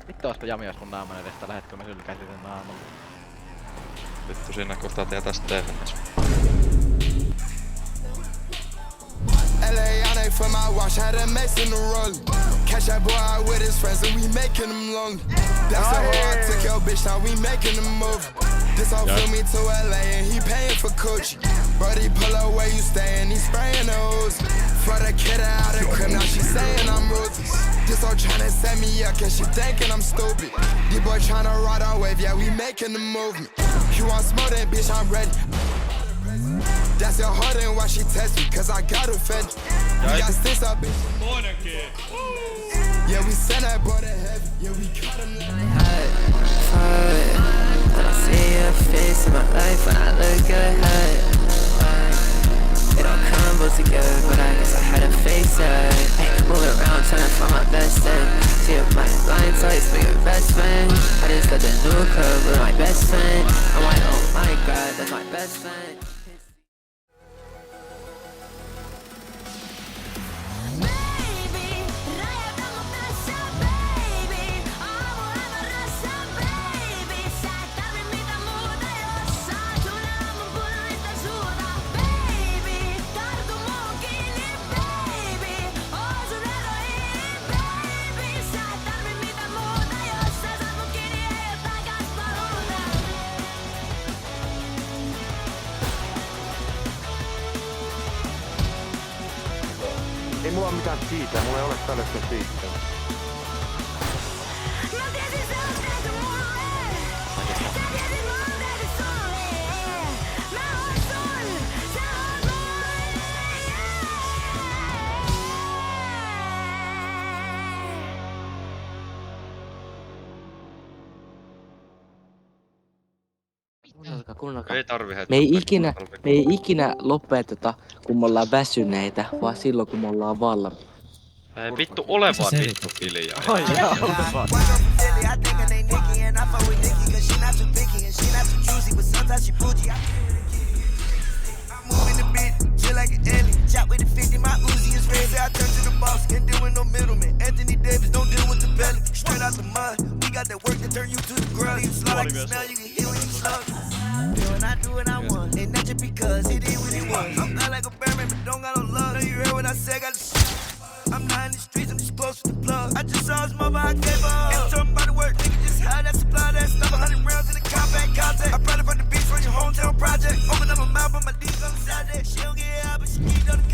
Vittu oispa Jami ois mun naaman edestä, lähetkö mä sylkäisin sen naaman? Vittu siinä kohtaa tietäis TNS. LA on it for my watch, had a mess in the roll. Catch that boy out with his friends and we making them long. That's the whole I took your bitch, now we making them move. This all flew me to LA and he paying for coach. Brody pull up where you staying, he spraying the hose. For the kid out of crib, now she saying I'm ruthless. This all tryna set me up, cause she thinking I'm stupid. You boy tryna ride our wave, yeah, we making the movement. You want smoke that bitch, I'm ready. That's your heart and why she test me, cause I got offended. We got sticks up, bitch. Morning, kid. Yeah, we send that boy to heaven. Yeah, we cut him like When I see your face in my life, when I look ahead, it all comes together, but I guess I had to face it. Ay, moving around trying to find my best friend. See if my blind sides for your best friend. I just got the new curve with my best friend. I'm like, oh my god, that's my best friend. Ei mulla mitään siitä, mulla ei ole tällaista siitä. Ei tarvi heti. Me ei ikinä lopeteta, kun me ollaan väsyneitä, vaan silloin, kun me ollaan valmiita. Ei vittu ole vaan vittu hiljaa. Ai jaa, ole vaan. like an alien. Chop with the 50, my Uzi is red. Say I turn to the boss, can't deal with no middleman. Anthony Davis, don't deal with the belly. Straight out the mud, we got that work to turn you to the grill. You slide like a smell, you can hear when you slug. When I do what I want, and not just because it is what it was. I'm not like a Batman, but don't got no love. Know you heard what I said, got the shit. I'm not in the streets, I'm just close to the plug. I just saw his mother, I gave her up. Ain't talking about the work, nigga, just had that supply that stuff. 100 rounds in the compact contact. I brought it from the beach from your hometown project. Open up my mouth, but my D's on the side there. She don't get out, but she keep on the